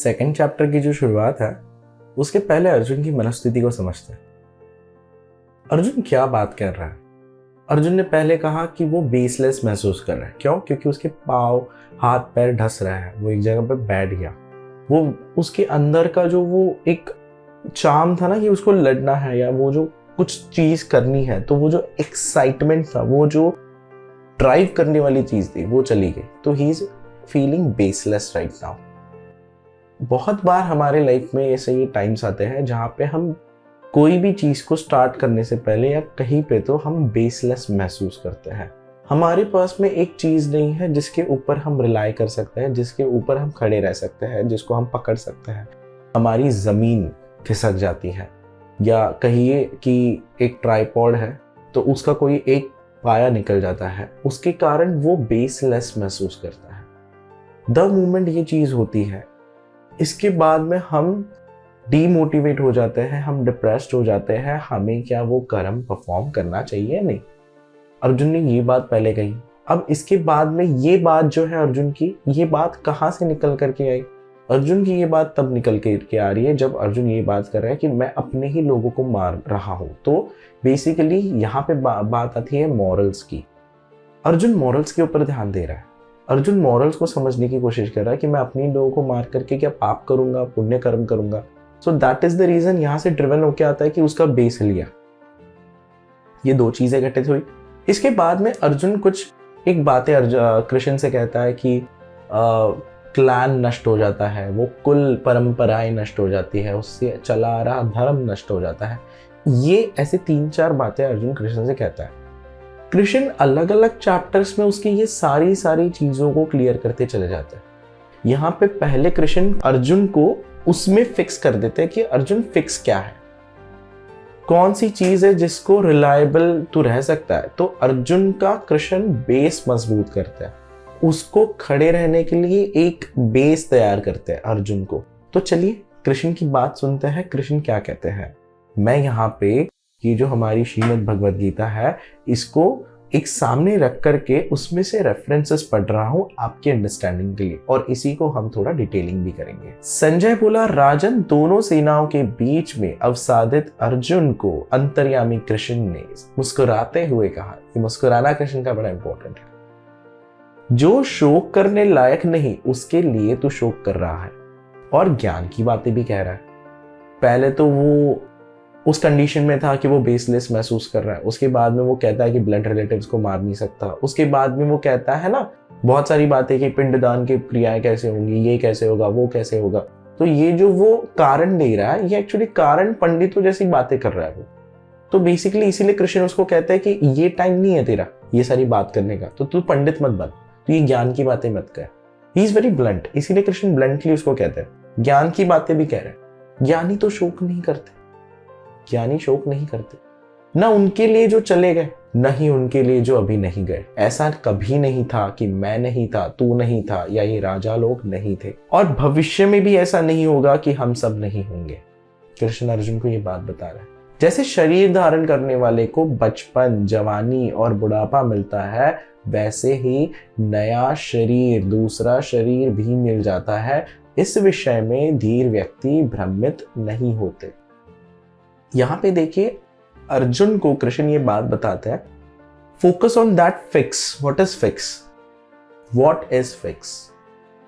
Second chapter की जो शुरुआत है उसके पहले अर्जुन की मनस्थिति को समझते हैं। अर्जुन क्या बात कर रहा है? अर्जुन ने पहले कहा कि वो बेसलेस महसूस कर रहा है। क्यों? क्योंकि उसके पाँव हाथ पैर ढस रहे हैं, वो एक जगह पे बैठ गया। वो उसके अंदर का जो वो एक चार्म था ना कि उसको लड़ना है या वो जो कुछ चीज करनी है, तो वो जो एक्साइटमेंट था, वो जो ड्राइव करने वाली चीज थी, वो चली गई। तो he is feeling baseless right now. बहुत बार हमारे लाइफ में ऐसे ये टाइम्स आते हैं जहाँ पे हम कोई भी चीज को स्टार्ट करने से पहले या कहीं पे तो हम बेसलेस महसूस करते हैं। हमारे पास में एक चीज नहीं है जिसके ऊपर हम रिलाई कर सकते हैं, जिसके ऊपर हम खड़े रह सकते हैं, जिसको हम पकड़ सकते हैं। हमारी जमीन खिसक जाती है, या कहिए कि एक ट्राइपॉड है तो उसका कोई एक पाया निकल जाता है, उसके कारण वो बेसलेस महसूस करता है। द मोमेंट ये चीज होती है, इसके बाद में हम डीमोटिवेट हो जाते हैं, हम डिप्रेस्ड हो जाते हैं। हमें क्या वो कर्म परफॉर्म करना चाहिए? नहीं। अर्जुन ने ये बात पहले कही। अब इसके बाद में ये बात जो है अर्जुन की, ये बात कहाँ से निकल करके आई? अर्जुन की ये बात तब निकल के आ रही है जब अर्जुन ये बात कर रहा है कि मैं अपने ही लोगों को मार रहा हूं। तो बेसिकली यहाँ पे बात आती है मॉरल्स की। अर्जुन मॉरल्स के ऊपर ध्यान दे रहा है। अर्जुन मॉरल्स को समझने की कोशिश कर रहा है कि मैं अपने लोगों को मार करके क्या पाप करूंगा, पुण्य कर्म करूंगा। So that is the reason यहाँ से ड्रिवन होके आता है कि उसका बेस लिया। ये दो चीजें घटित हुई। इसके बाद में अर्जुन कुछ एक बातें कृष्ण से कहता है कि क्लैन नष्ट हो जाता है, वो कुल परंपराएं नष्ट हो जाती है, उससे चला आ रहा धर्म नष्ट हो जाता है। ये ऐसे 3-4 बातें अर्जुन कृष्ण से कहता है। कृष्ण अलग अलग चैप्टर्स में उसकी ये सारी चीजों को क्लियर करते चले जाते हैं। यहाँ पे पहले कृष्ण अर्जुन को उसमें फिक्स कर देते हैं कि अर्जुन फिक्स क्या है, कौन सी चीज है जिसको रिलायबल तू रह सकता है। तो अर्जुन का कृष्ण बेस मजबूत करता है, उसको खड़े रहने के लिए एक बेस तैयार करते हैं अर्जुन को। तो चलिए कृष्ण की बात सुनते हैं, कृष्ण क्या कहते हैं। मैं यहाँ पे ये जो हमारी श्रीमद् भगवद गीता है, इसको एक सामने रख करके उसमें से रेफरेंसेस पढ़ रहा हूं आपकी अंडरस्टैंडिंग के लिए, और इसी को हम थोड़ा डिटेलिंग भी करेंगे। संजय बोला, राजन, दोनों सेनाओं के बीच में अवसादित अर्जुन को अंतर्यामी कृष्ण ने मुस्कुराते हुए कहा। ये मुस्कुराना कृष्ण का बड़ा इंपॉर्टेंट है। जो शोक करने लायक नहीं उसके लिए तू शोक कर रहा है, और ज्ञान की बातें भी कह रहा है। पहले तो वो उस कंडीशन में था कि वो बेसलेस महसूस कर रहा है, उसके बाद में वो कहता है कि ब्लड रिलेटिव्स को मार नहीं सकता, उसके बाद में वो कहता है ना बहुत सारी बातें कि पिंडदान की क्रियाएं कैसे होंगी, ये कैसे होगा, वो कैसे होगा। तो ये जो वो कारण दे रहा है, ये एक्चुअली कारण पंडितों जैसी बातें कर रहा है वो। तो बेसिकली इसीलिए कृष्ण उसको कहता है कि ये टाइम नहीं है तेरा ये सारी बात करने का, तो तू पंडित मत बन, तो ये ज्ञान की बातें मत कर। ही इज वेरी ब्लंट, इसीलिए कृष्ण ब्लंटली उसको कहते हैं ज्ञान की बातें भी कह रहे हैं। ज्ञानी तो शोक नहीं करते, ज्ञानी शोक नहीं करते, ना उनके लिए जो चले गए, न ही उनके लिए जो अभी नहीं गए। ऐसा कभी नहीं था कि मैं नहीं था, तू नहीं था, या ये राजा लोग नहीं थे, और भविष्य में भी ऐसा नहीं होगा कि हम सब नहीं होंगे। कृष्ण अर्जुन को ये बात बता रहे हैं। जैसे शरीर धारण करने वाले को बचपन, जवानी और बुढ़ापा मिलता है, वैसे ही नया शरीर, दूसरा शरीर भी मिल जाता है। इस विषय में धीर व्यक्ति भ्रमित नहीं होते। यहां पे देखिए अर्जुन को कृष्ण ये बात बताते हैं, focus on that fix. What is fix? What is fix?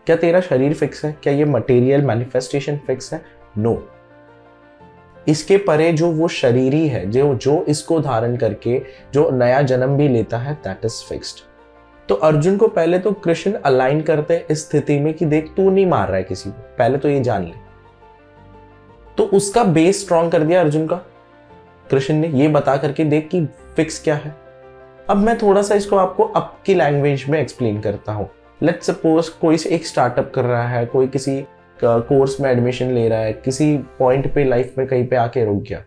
क्या तेरा शरीर फिक्स है? क्या ये मटेरियल मैनिफेस्टेशन फिक्स है? नो। इसके परे जो वो शरीरी है, जो इसको धारण करके जो नया जन्म भी लेता है, दैट इज फिक्स्ड। तो अर्जुन को पहले तो कृष्ण अलाइन करते इस स्थिति में कि देख तू नहीं मार रहा है किसी को, पहले तो ये जान ले। तो उसका बेस स्ट्रॉन्ग कर दिया अर्जुन का कृष्ण ने ये बता करके, देख कि फिक्स क्या है। अब मैं थोड़ा सा इसको आपको आपकी लैंग्वेज में एक्सप्लेन करता हूं। लेट्स सपोज कोई एक स्टार्टअप कर रहा है, कोई किसी कोर्स में एडमिशन ले रहा है, किसी पॉइंट पे लाइफ में कहीं पे आके रुक गया।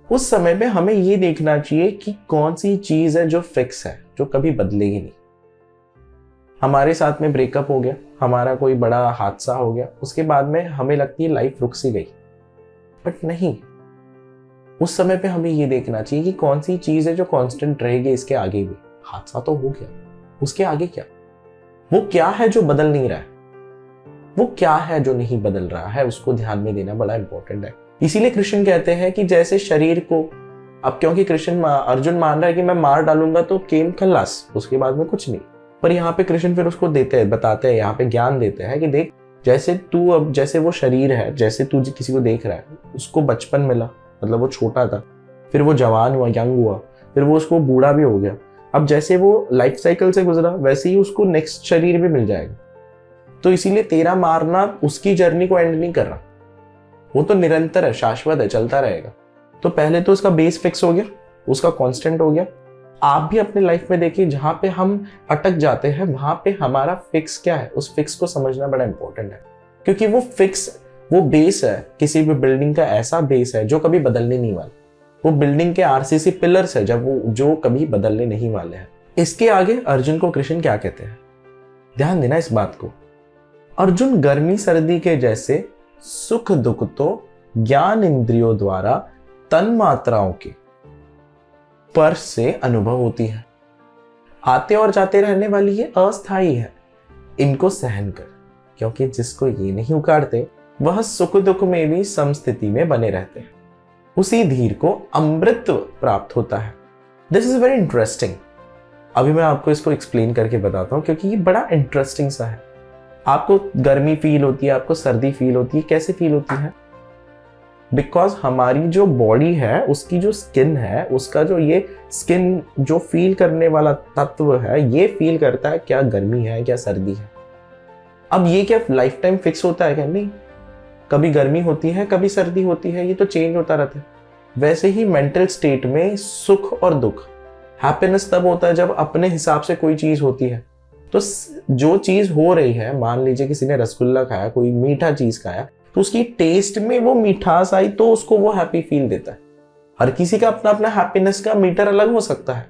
उस समय पे हमें ये देखना चाहिए कि कौन सी चीज है जो फिक्स है, जो कभी बदलेगी नहीं। हमारे साथ में ब्रेकअप हो गया, हमारा कोई बड़ा हादसा हो गया, उसके बाद में हमें लगती है लाइफ रुक सी गई, बट नहीं। उस समय पे हमें ये देखना चाहिए कि कौन सी चीज है जो कांस्टेंट रहेगी इसके आगे भी। हादसा तो हो गया, उसके आगे क्या, वो क्या है जो बदल नहीं रहा है। वो क्या है जो नहीं बदल रहा है, उसको ध्यान में देना बड़ा इंपॉर्टेंट है। इसीलिए कृष्ण कहते हैं कि जैसे शरीर को, अब क्योंकि अर्जुन मान रहा है कि मैं मार डालूंगा तो केम खल्लास, उसके बाद में कुछ नहीं, पर यहाँ पे कृष्ण फिर उसको देते हैं, बताते हैं, यहाँ पे ज्ञान देते हैं कि देख जैसे तू, अब जैसे वो शरीर है, जैसे तू किसी को देख रहा है, उसको बचपन मिला, मतलब वो छोटा था, फिर वो जवान हुआ, यंग हुआ, फिर वो उसको बूढ़ा भी हो गया, अब जैसे वो लाइफ साइकिल से गुजरा वैसे ही उसको नेक्स्ट शरीर भी मिल जाएगा। तो इसीलिए तेरा मारना उसकी जर्नी को एंड नहीं कर रहा, वो तो निरंतर है, शाश्वत है, चलता रहेगा। तो पहले तो उसका बेस फिक्स हो गया, उसका कांस्टेंट हो गया। आप भी अपने लाइफ में देखिए, जहां पे हम अटक जाते हैं वहां पे हमारा फिक्स क्या है, उस फिक्स को समझना बड़ा इंपॉर्टेंट है, क्योंकि वो फिक्स, वो बेस है किसी भी बिल्डिंग का, ऐसा बेस है जो कभी बदलने नहीं वाला। वो बिल्डिंग के आरसीसी पिलर्स है जब वो, जो कभी बदलने नहीं वाले हैं। इसके आगे अर्जुन को कृष्ण क्या कहते हैं, ध्यान देना इस बात को। अर्जुन, गर्मी सर्दी के जैसे सुख दुख तो ज्ञान इंद्रियों द्वारा तन मात्राओं के स्पर्श से अनुभव होती है, आते और जाते रहने वाली ये अस्थायी है, इनको सहन कर, क्योंकि जिसको ये नहीं उखाड़ते वह सुख दुख में भी समस्थिति में बने रहते हैं, उसी धीर को अमृत प्राप्त होता है। This is very interesting. अभी मैं आपको इसको एक्सप्लेन करके बताता हूं, क्योंकि ये बड़ा इंटरेस्टिंग सा है। आपको गर्मी फील होती है, आपको सर्दी फील होती है, कैसे फील होती है? बिकॉज हमारी जो बॉडी है, उसकी जो स्किन है, उसका जो ये स्किन जो फील करने वाला तत्व है, ये फील करता है क्या गर्मी है क्या सर्दी है। अब ये क्या लाइफ टाइम फिक्स होता है क्या? नहीं, कभी गर्मी होती है, कभी सर्दी होती है, ये तो चेंज होता रहता है। वैसे ही मेंटल स्टेट में सुख और दुख, हैप्पीनेस तब होता है जब अपने हिसाब से कोई चीज होती है। तो जो चीज हो रही है, मान लीजिए किसी ने रसगुल्ला खाया, कोई मीठा चीज खाया, तो उसकी टेस्ट में वो मिठास आई तो उसको वो हैप्पी फील देता है। हर किसी का अपना अपना हैप्पीनेस का मीटर अलग हो सकता है,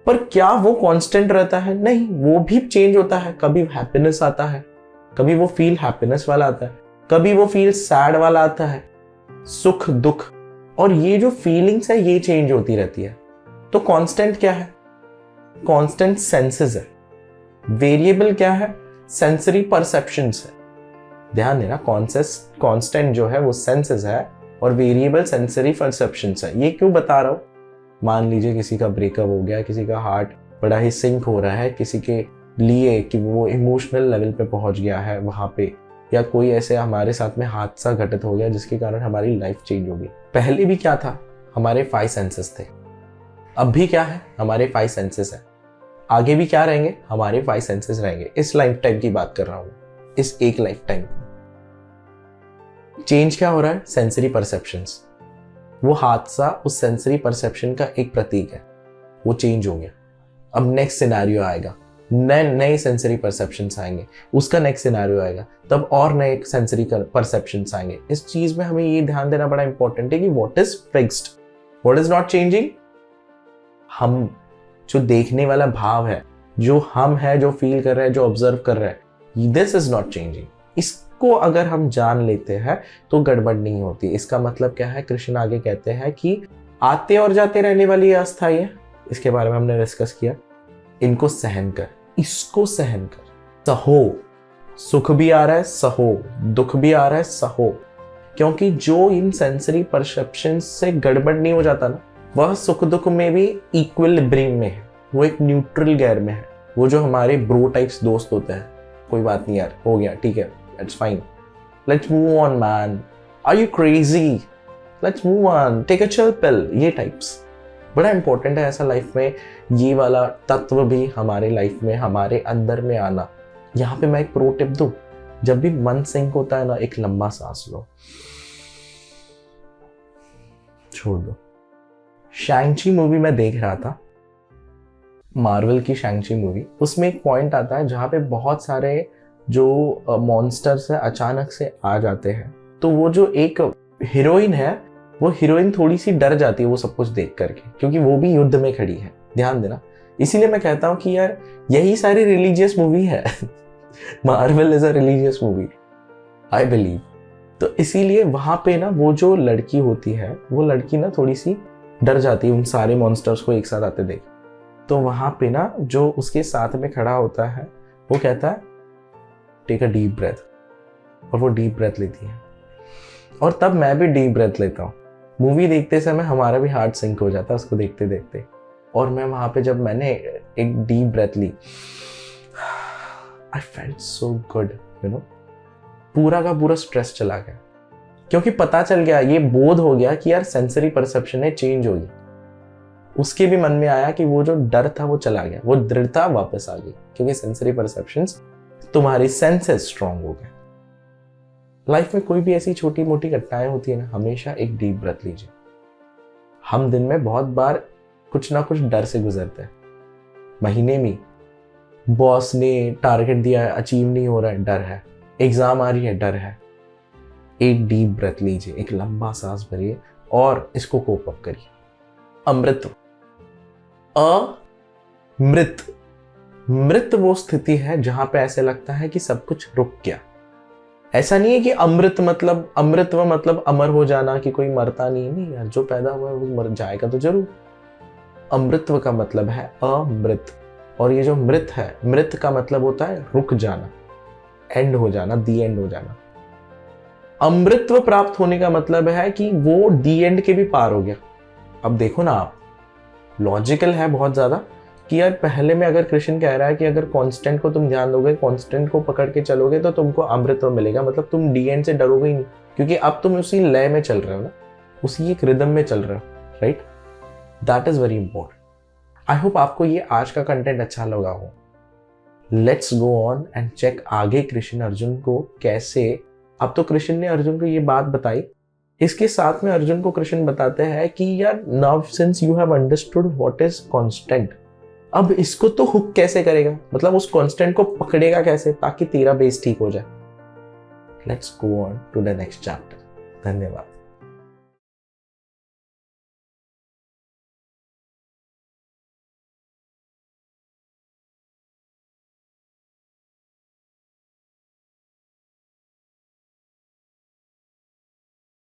पर क्या वो कांस्टेंट रहता है? नहीं, वो भी चेंज होता है। कभी हैप्पीनेस आता है, कभी वो फील हैप्पीनेस वाला आता है, कभी वो फील सैड वाला आता है, सुख दुख, और ये जो फीलिंग्स है ये चेंज होती रहती है। तो कांस्टेंट क्या है? कांस्टेंट सेंसेस है। वेरिएबल क्या है? सेंसरी परसेप्शंस है। ध्यान देना, कांस्टेंट जो है वो सेंसेस है और वेरिएबल सेंसरी परसेप्शंस है। ये क्यों बता रहा हूं? मान लीजिए किसी का ब्रेकअप हो गया, किसी का हार्ट बड़ा ही सिंक हो रहा है, किसी के लिए कि वो इमोशनल लेवल पे पहुंच गया है वहां पे, या कोई ऐसे हमारे साथ में हादसा घटित हो गया जिसके कारण हमारी लाइफ चेंज हो गई। पहले भी क्या था? हमारे 5 सेंसेस थे। अब भी क्या है? हमारे 5 सेंसेस है। आगे भी क्या रहेंगे? हमारे 5 सेंसेस रहेंगे। इस लाइफ टाइम की बात कर रहा हूं, इस एक लाइफ टाइम। चेंज क्या हो रहा है? Sensory perceptions. वो हादसा उस सेंसरी परसेप्शन का एक प्रतीक है, वो चेंज हो गया। अब नेक्स्ट सिनेरियो आएगा, नए सेंसरी परसेप्शंस आएंगे, उसका नेक्स्ट सिनेरियो आएगा, तब और नए सेंसरी परसेप्शंस आएंगे। इस चीज में हमें ये ध्यान देना बड़ा इंपॉर्टेंट है कि what is fixed, what is not changing. हम जो देखने वाला भाव है, जो हम है, जो फील कर रहे हैं, जो ऑब्जर्व कर रहे हैं, दिस इज नॉट चेंजिंग। इसको अगर हम जान लेते हैं तो गड़बड़ नहीं होती। इसका मतलब क्या है? कृष्ण आगे कहते हैं कि आते और जाते रहने वाली ये अस्थाई है, इसके बारे में हमने डिस्कस किया। इनको सहन कर, इसको सहन कर, सहो। सुख भी आ रहा है सहो, दुख भी आ रहा है सहो, क्योंकि जो इन सेंसरी परसेप्शन से गड़बड़ नहीं हो जाता ना, वह सुख दुख में भी इक्विलिब्रियम में है, वो एक न्यूट्रल गेयर में है। वो जो हमारे ब्रो टाइप्स दोस्त होते हैं, कोई बात नहीं यार, हो गया, ठीक है, it's fine, let's move on man, are you crazy, let's move on, take a chill pill, ये टाइप्स बड़ा इंपॉर्टेंट है ऐसा लाइफ में। ये वाला तत्व भी हमारे लाइफ में, हमारे अंदर में आना। यहाँ पे मैं एक प्रो टिप दूं, जब भी मन सिंक होता है ना, एक लंबा सांस लो, छोड़ दो। शैंग-ची मूवी मैं देख रहा था, मार्वल की शैंग-ची मूवी, उसमें एक पॉइंट आता है जहाँ पे बहुत सारे जो मॉन्स्टर्स है अचानक से आ जाते हैं। तो वो जो एक हीरोइन है, वो हीरोइन थोड़ी सी डर जाती है वो सब कुछ देख करके, क्योंकि वो भी युद्ध में खड़ी है। ध्यान देना, इसीलिए मैं कहता हूँ कि यार यही सारी रिलीजियस मूवी है। Marvel is a religious movie, I believe. तो इसीलिए वहां पे ना वो जो लड़की होती है, वो लड़की ना थोड़ी सी डर जाती है उन सारे मॉन्स्टर्स को एक साथ आते देख। तो वहां पे ना जो उसके साथ में खड़ा होता है वो कहता है टेक अ डीप ब्रेथ, और वो डीप ब्रेथ लेती है, और तब मैं भी डीप ब्रेथ लेता हूँ। मूवी देखते समय हमारा भी हार्ट सिंक हो जाता है उसको देखते देखते, और मैं वहाँ पे जब मैंने एक डीप ब्रेथ ली, I felt so good, you know, पूरा का पूरा स्ट्रेस चला गया, क्योंकि पता चल गया, ये बोध हो गया कि यार सेंसरी परसेप्शन है चेंज होगी। उसके भी मन में आया कि वो जो डर था वो चला गया, वो दृढ़ता वापस आ गई, क्योंकि सेंसरी परसेप्शंस, तुम्हारी सेंसेस स्ट्रांग हो गए। लाइफ में कोई भी ऐसी छोटी मोटी घटनाएं होती है ना, हमेशा एक डीप ब्रेथ लीजिए। हम दिन में बहुत बार कुछ ना कुछ डर से गुजरते हैं। महीने में बॉस ने टारगेट दिया है, अचीव नहीं हो रहा है, डर है। एग्जाम आ रही है, डर है। एक डीप ब्रेथ लीजिए, एक लंबा सांस भरिए और इसको कोप अप करिए। अमृत, अमृत, मृत वो स्थिति है जहां पे ऐसे लगता है कि सब कुछ रुक गया। ऐसा नहीं है कि अमृतत्व मतलब अमर हो जाना, कि कोई मरता नहीं यार, जो पैदा हुआ है वो मर जाएगा तो जरूर। अमृतत्व का मतलब है अमृत, और ये जो मृत है, मृत का मतलब होता है रुक जाना, एंड हो जाना, दी एंड हो जाना। अमृतत्व प्राप्त होने का मतलब है कि वो दी एंड के भी पार हो गया। अब देखो ना, आप लॉजिकल है बहुत ज्यादा कि यार पहले में अगर कृष्ण कह रहा है कि अगर कांस्टेंट को तुम ध्यान दोगे, कांस्टेंट को पकड़ के चलोगे तो तुमको अमृतत्व मिलेगा, मतलब तुम डी एंड से डरोगे ही नहीं, क्योंकि अब तुम उसी लय में चल रहे हो ना, उसी एक रिदम में चल रहे हो, right? That is very important. I hope आपको ये आज का कंटेंट अच्छा लगा हो। Let's go on and check आगे कृष्ण अर्जुन को कैसे, अब तो कृष्ण ने अर्जुन को ये बात बताई, इसके साथ में अर्जुन को कृष्ण बताते हैं कि यार now since you have understood what is constant, अब इसको तो हुक कैसे करेगा, मतलब उस कांस्टेंट को पकड़ेगा कैसे ताकि तेरा बेस ठीक हो जाए। Let's go on to the next chapter. धन्यवाद।